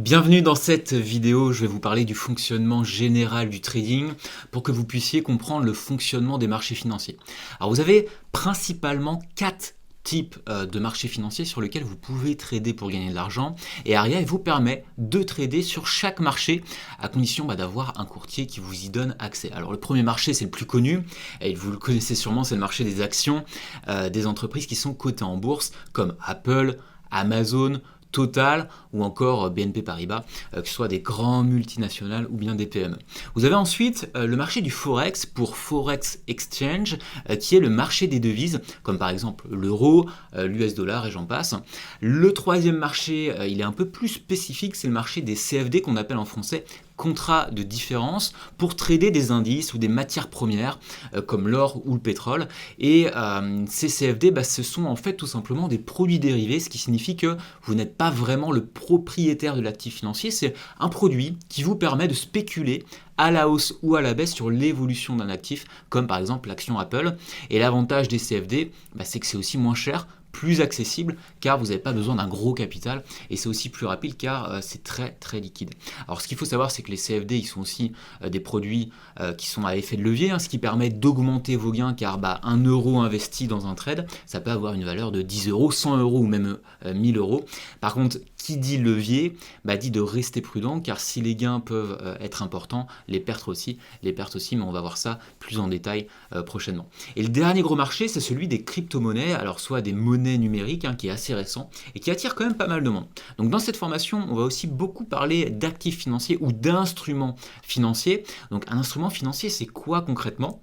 Bienvenue dans cette vidéo, je vais vous parler du fonctionnement général du trading pour que vous puissiez comprendre le fonctionnement des marchés financiers. Alors vous avez principalement 4 types de marchés financiers sur lesquels vous pouvez trader pour gagner de l'argent et Aria vous permet de trader sur chaque marché à condition d'avoir un courtier qui vous y donne accès. Alors le premier marché, c'est le plus connu et vous le connaissez sûrement, c'est le marché des actions des entreprises qui sont cotées en bourse comme Apple, Amazon, Total ou encore BNP Paribas, que ce soit des grands multinationales ou bien des PME. Vous avez ensuite le marché du Forex pour Forex Exchange, qui est le marché des devises, comme par exemple l'euro, l'US dollar et j'en passe. Le troisième marché, il est un peu plus spécifique, c'est le marché des CFD qu'on appelle en français contrat de différence pour trader des indices ou des matières premières comme l'or ou le pétrole. Et ces CFD, ce sont en fait tout simplement des produits dérivés, ce qui signifie que vous n'êtes pas vraiment le propriétaire de l'actif financier, c'est un produit qui vous permet de spéculer à la hausse ou à la baisse sur l'évolution d'un actif, comme par exemple l'action Apple. Et l'avantage des CFD, c'est que c'est aussi moins cher, plus accessible car vous n'avez pas besoin d'un gros capital et c'est aussi plus rapide car c'est très très liquide. Alors ce qu'il faut savoir, c'est que les CFD ils sont aussi des produits qui sont à effet de levier, ce qui permet d'augmenter vos gains car 1 euro investi dans un trade, ça peut avoir une valeur de 10 euros, 100 euros ou même 1000 euros. Par contre, qui dit levier, dit de rester prudent car si les gains peuvent être importants, les pertes aussi, mais on va voir ça plus en détail prochainement. Et le dernier gros marché, c'est celui des crypto-monnaies, alors soit des monnaies numériques qui est assez récent et qui attire quand même pas mal de monde. Donc dans cette formation, on va aussi beaucoup parler d'actifs financiers ou d'instruments financiers. Donc un instrument financier, c'est quoi concrètement ?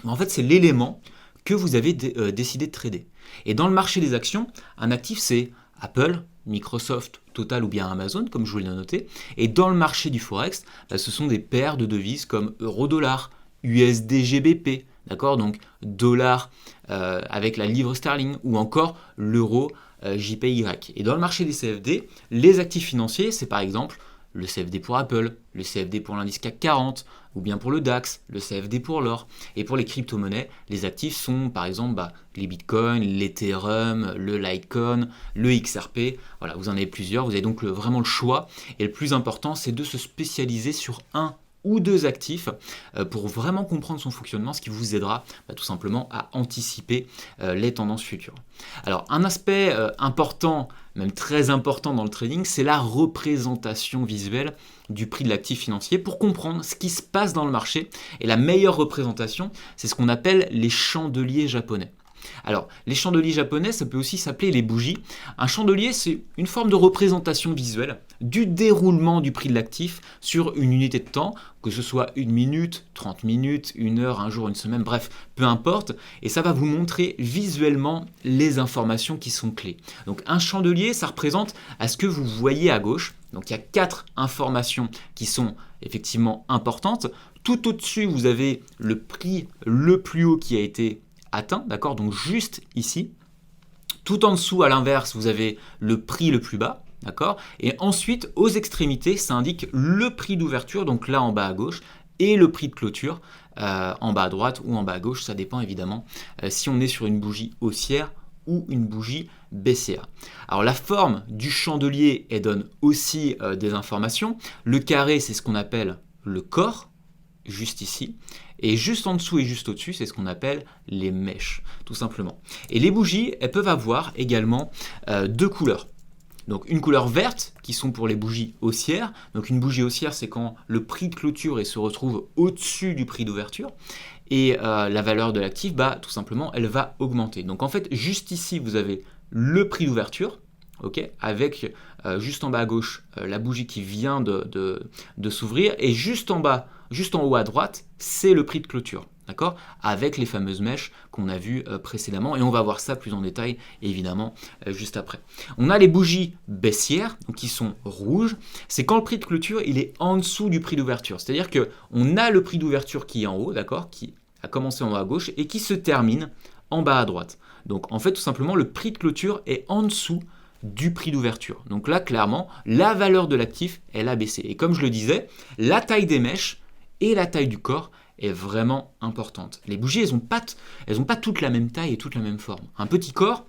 En fait, c'est l'élément que vous avez décidé de trader. Et dans le marché des actions, un actif, c'est Apple, Microsoft, Total ou bien Amazon, comme je vous l'ai noté. Et dans le marché du Forex, ce sont des paires de devises comme euro-dollar, USD-GBP, d'accord, donc dollar avec la livre sterling ou encore l'euro JPY. Et dans le marché des CFD, les actifs financiers, c'est par exemple le CFD pour Apple, le CFD pour l'indice CAC 40, ou bien pour le DAX, le CFD pour l'or. Et pour les crypto-monnaies, les actifs sont par exemple les bitcoins, l'Ethereum, le Litecoin, le XRP. Voilà, vous en avez plusieurs, vous avez donc vraiment le choix. Et le plus important, c'est de se spécialiser sur un ou deux actifs pour vraiment comprendre son fonctionnement, ce qui vous aidera tout simplement à anticiper les tendances futures. Alors un aspect important, même très important dans le trading, c'est la représentation visuelle du prix de l'actif financier pour comprendre ce qui se passe dans le marché. Et la meilleure représentation, c'est ce qu'on appelle les chandeliers japonais. Alors, les chandeliers japonais, ça peut aussi s'appeler les bougies. Un chandelier, c'est une forme de représentation visuelle du déroulement du prix de l'actif sur une unité de temps, que ce soit 1 minute, 30 minutes, 1 heure, un jour, une semaine, bref, peu importe. Et ça va vous montrer visuellement les informations qui sont clés. Donc, un chandelier, ça représente à ce que vous voyez à gauche. Donc, il y a 4 informations qui sont effectivement importantes. Tout au-dessus, vous avez le prix le plus haut qui a été atteint, d'accord, donc juste ici. Tout en dessous, à l'inverse, vous avez le prix le plus bas, d'accord, et ensuite, aux extrémités, ça indique le prix d'ouverture, donc là en bas à gauche, et le prix de clôture en bas à droite ou en bas à gauche, ça dépend évidemment si on est sur une bougie haussière ou une bougie baissière. Alors la forme du chandelier, elle donne aussi des informations. Le carré, c'est ce qu'on appelle le corps, juste ici, et juste en dessous et juste au-dessus, c'est ce qu'on appelle les mèches, tout simplement. Et les bougies, elles peuvent avoir également 2 couleurs. Donc une couleur verte, qui sont pour les bougies haussières. Donc une bougie haussière, c'est quand le prix de clôture se retrouve au-dessus du prix d'ouverture. Et la valeur de l'actif, tout simplement, elle va augmenter. Donc en fait, juste ici, vous avez le prix d'ouverture, okay, avec juste en bas à gauche, la bougie qui vient de s'ouvrir. Et juste en bas, juste en haut à droite, c'est le prix de clôture, d'accord, avec les fameuses mèches qu'on a vues précédemment. Et on va voir ça plus en détail, évidemment, juste après. On a les bougies baissières, donc qui sont rouges. C'est quand le prix de clôture, il est en dessous du prix d'ouverture. C'est-à-dire qu'on a le prix d'ouverture qui est en haut, d'accord, qui a commencé en haut à gauche et qui se termine en bas à droite. Donc, en fait, tout simplement, le prix de clôture est en dessous du prix d'ouverture. Donc là, clairement, la valeur de l'actif, elle a baissé. Et comme je le disais, la taille des mèches et la taille du corps est vraiment importante. Les bougies, elles ont pas toutes la même taille et toute la même forme. Un petit corps,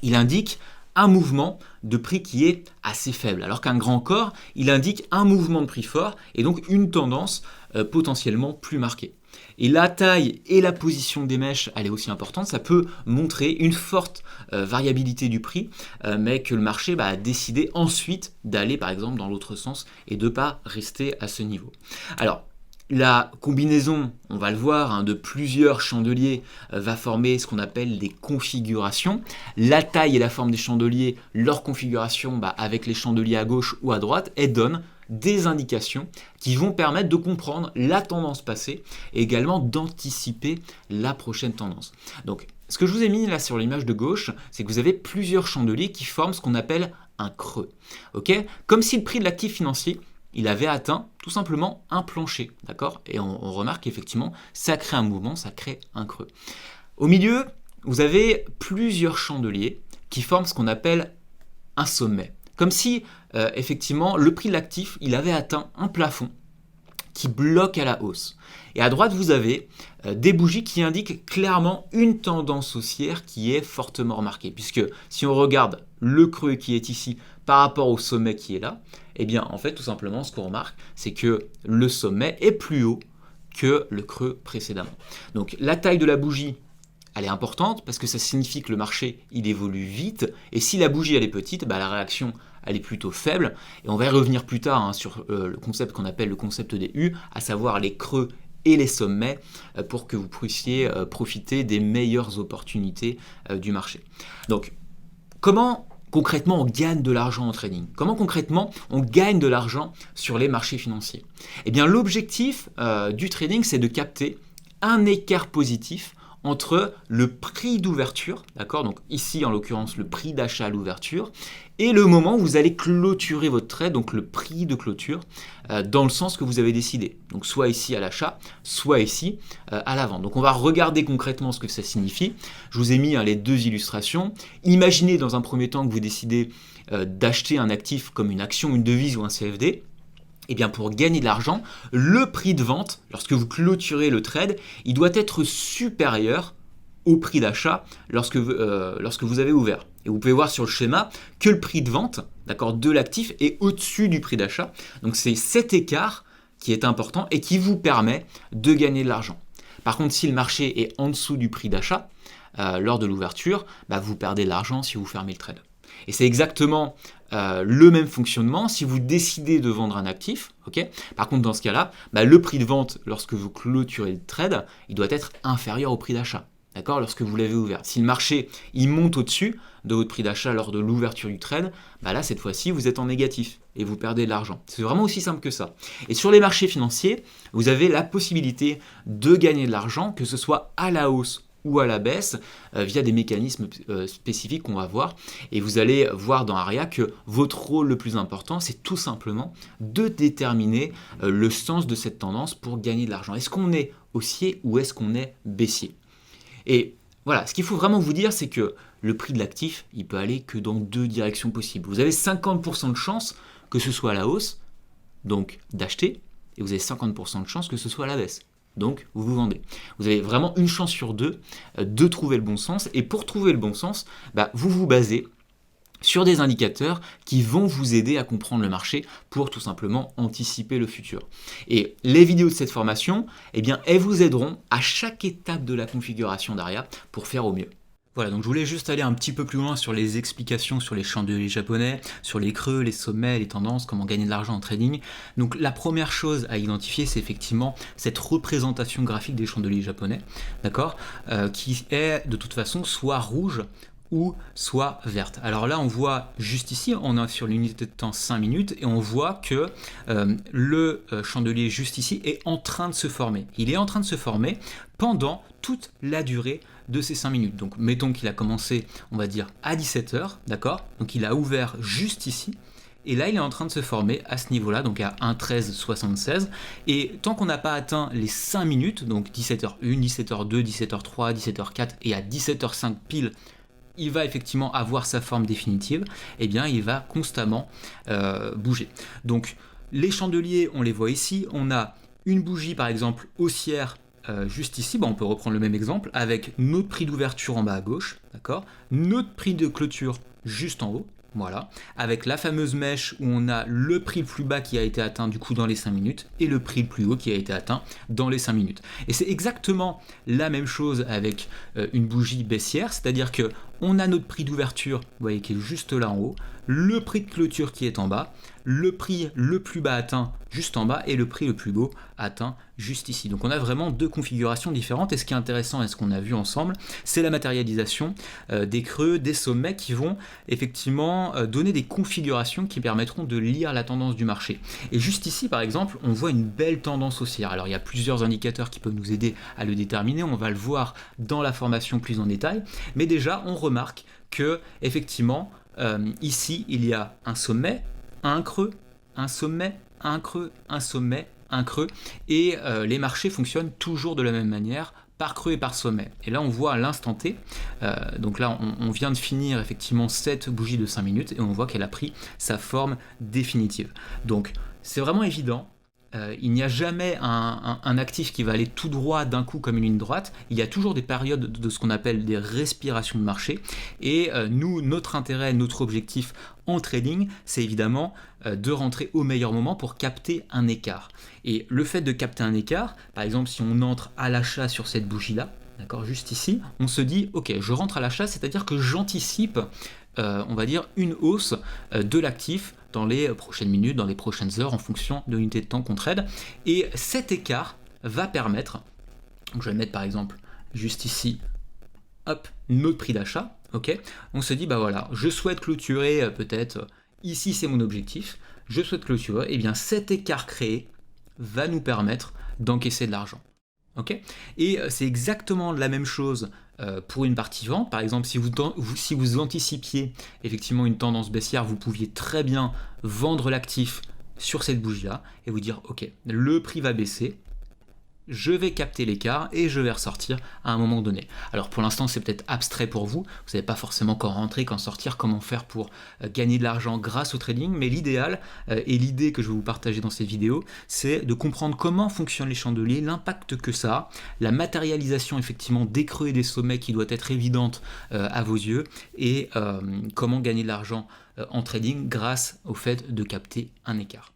il indique un mouvement de prix qui est assez faible, alors qu'un grand corps, il indique un mouvement de prix fort et donc une tendance potentiellement plus marquée. Et la taille et la position des mèches, elle est aussi importante, ça peut montrer une forte variabilité du prix, mais que le marché a décidé ensuite d'aller par exemple dans l'autre sens et de ne pas rester à ce niveau. Alors, la combinaison, on va le voir, de plusieurs chandeliers va former ce qu'on appelle des configurations. La taille et la forme des chandeliers, leur configuration avec les chandeliers à gauche ou à droite, elles donnent des indications qui vont permettre de comprendre la tendance passée et également d'anticiper la prochaine tendance. Donc, ce que je vous ai mis là sur l'image de gauche, c'est que vous avez plusieurs chandeliers qui forment ce qu'on appelle un creux. Okay, comme si le prix de l'actif financier il avait atteint tout simplement un plancher, d'accord? Et on remarque qu'effectivement, ça crée un mouvement, ça crée un creux. Au milieu, vous avez plusieurs chandeliers qui forment ce qu'on appelle un sommet. Comme si, effectivement, le prix de l'actif, il avait atteint un plafond qui bloque à la hausse. Et à droite, vous avez des bougies qui indiquent clairement une tendance haussière qui est fortement remarquée. Puisque si on regarde le creux qui est ici par rapport au sommet qui est là, eh bien, en fait, tout simplement, ce qu'on remarque, c'est que le sommet est plus haut que le creux précédemment. Donc, la taille de la bougie, elle est importante parce que ça signifie que le marché, il évolue vite. Et si la bougie, elle est petite, la réaction, elle est plutôt faible. Et on va y revenir plus tard sur le concept qu'on appelle le concept des U, à savoir les creux et les sommets, pour que vous puissiez profiter des meilleures opportunités du marché. Donc, comment concrètement on gagne de l'argent en trading? Comment concrètement on gagne de l'argent sur les marchés financiers? Eh bien, l'objectif du trading, c'est de capter un écart positif entre le prix d'ouverture, d'accord, donc ici en l'occurrence le prix d'achat à l'ouverture, et le moment où vous allez clôturer votre trade, donc le prix de clôture, dans le sens que vous avez décidé. Donc soit ici à l'achat, soit ici à la vente. Donc on va regarder concrètement ce que ça signifie. Je vous ai mis les deux illustrations. Imaginez dans un premier temps que vous décidez d'acheter un actif comme une action, une devise ou un CFD. Eh bien, pour gagner de l'argent, le prix de vente, lorsque vous clôturez le trade, il doit être supérieur au prix d'achat lorsque vous avez ouvert. Et vous pouvez voir sur le schéma que le prix de vente, d'accord, de l'actif est au-dessus du prix d'achat. Donc c'est cet écart qui est important et qui vous permet de gagner de l'argent. Par contre, si le marché est en dessous du prix d'achat lors de l'ouverture, vous perdez de l'argent si vous fermez le trade. Et c'est exactement le même fonctionnement si vous décidez de vendre un actif. Okay. Par contre, dans ce cas-là, le prix de vente, lorsque vous clôturez le trade, il doit être inférieur au prix d'achat. D'accord, lorsque vous l'avez ouvert. Si le marché il monte au-dessus de votre prix d'achat lors de l'ouverture du trade, là, cette fois-ci, vous êtes en négatif et vous perdez de l'argent. C'est vraiment aussi simple que ça. Et sur les marchés financiers, vous avez la possibilité de gagner de l'argent, que ce soit à la hausse ou à la baisse, via des mécanismes spécifiques qu'on va voir. Et vous allez voir dans Aria que votre rôle le plus important, c'est tout simplement de déterminer le sens de cette tendance pour gagner de l'argent. Est-ce qu'on est haussier ou est-ce qu'on est baissier? Et voilà, ce qu'il faut vraiment vous dire, c'est que le prix de l'actif, il peut aller que dans deux directions possibles. Vous avez 50% de chance que ce soit à la hausse, donc d'acheter, et vous avez 50% de chance que ce soit à la baisse. Donc, vous vous vendez. Vous avez vraiment une chance sur deux de trouver le bon sens. Et pour trouver le bon sens, vous vous basez sur des indicateurs qui vont vous aider à comprendre le marché pour tout simplement anticiper le futur. Et les vidéos de cette formation, elles vous aideront à chaque étape de la configuration d'Aria pour faire au mieux. Voilà, donc je voulais juste aller un petit peu plus loin sur les explications sur les chandeliers japonais, sur les creux, les sommets, les tendances, comment gagner de l'argent en trading. Donc la première chose à identifier, c'est effectivement cette représentation graphique des chandeliers japonais, d'accord, qui est de toute façon soit rouge ou soit verte. Alors là, on voit juste ici, on est sur l'unité de temps 5 minutes, et on voit que le chandelier juste ici est en train de se former. Il est en train de se former pendant toute la durée de ces 5 minutes. Donc mettons qu'il a commencé, on va dire, à 17h, d'accord? Donc il a ouvert juste ici, et là il est en train de se former à ce niveau-là, donc à 1,1376, et tant qu'on n'a pas atteint les 5 minutes, donc 17h1, 17h2, 17h3, 17h4, et à 17h5 pile, il va effectivement avoir sa forme définitive, il va constamment bouger. Donc les chandeliers, on les voit ici, on a une bougie par exemple haussière juste ici, on peut reprendre le même exemple, avec notre prix d'ouverture en bas à gauche, d'accord, notre prix de clôture juste en haut, voilà, avec la fameuse mèche où on a le prix le plus bas qui a été atteint du coup dans les 5 minutes et le prix le plus haut qui a été atteint dans les 5 minutes. Et c'est exactement la même chose avec une bougie baissière, c'est-à-dire que on a notre prix d'ouverture, vous voyez, qui est juste là en haut, le prix de clôture qui est en bas, le prix le plus bas atteint juste en bas et le prix le plus haut atteint juste ici. Donc on a vraiment deux configurations différentes et ce qui est intéressant et ce qu'on a vu ensemble, c'est la matérialisation des creux, des sommets qui vont effectivement donner des configurations qui permettront de lire la tendance du marché. Et juste ici par exemple, on voit une belle tendance haussière. Alors il y a plusieurs indicateurs qui peuvent nous aider à le déterminer, on va le voir dans la formation plus en détail, mais déjà on remarque que effectivement ici il y a un sommet, un creux, un sommet, un creux, un sommet, un creux, et les marchés fonctionnent toujours de la même manière, par creux et par sommet. Et là on voit à l'instant T, donc là on vient de finir effectivement cette bougie de 5 minutes et on voit qu'elle a pris sa forme définitive. Donc c'est vraiment évident. Il n'y a jamais un actif qui va aller tout droit d'un coup comme une ligne droite. Il y a toujours des périodes de ce qu'on appelle des respirations de marché. Et nous, notre intérêt, notre objectif en trading, c'est évidemment de rentrer au meilleur moment pour capter un écart. Et le fait de capter un écart, par exemple si on entre à l'achat sur cette bougie-là, d'accord, juste ici, on se dit ok, je rentre à l'achat, c'est-à-dire que j'anticipe on va dire une hausse de l'actif dans les prochaines minutes, dans les prochaines heures en fonction de l'unité de temps qu'on trade, et cet écart va permettre, donc je vais mettre par exemple juste ici, hop, notre prix d'achat, ok, on se dit bah voilà, je souhaite clôturer peut-être, ici c'est mon objectif, je souhaite clôturer, et bien cet écart créé va nous permettre d'encaisser de l'argent. Okay, et c'est exactement la même chose pour une partie vente. Par exemple, si vous anticipiez effectivement une tendance baissière, vous pouviez très bien vendre l'actif sur cette bougie-là et vous dire ok, le prix va baisser, je vais capter l'écart et je vais ressortir à un moment donné. Alors pour l'instant c'est peut-être abstrait pour vous, vous savez pas forcément quand rentrer, quand sortir, comment faire pour gagner de l'argent grâce au trading, mais l'idéal et l'idée que je vais vous partager dans cette vidéo, c'est de comprendre comment fonctionnent les chandeliers, l'impact que ça a, la matérialisation effectivement des creux et des sommets qui doit être évidente à vos yeux, et comment gagner de l'argent en trading grâce au fait de capter un écart.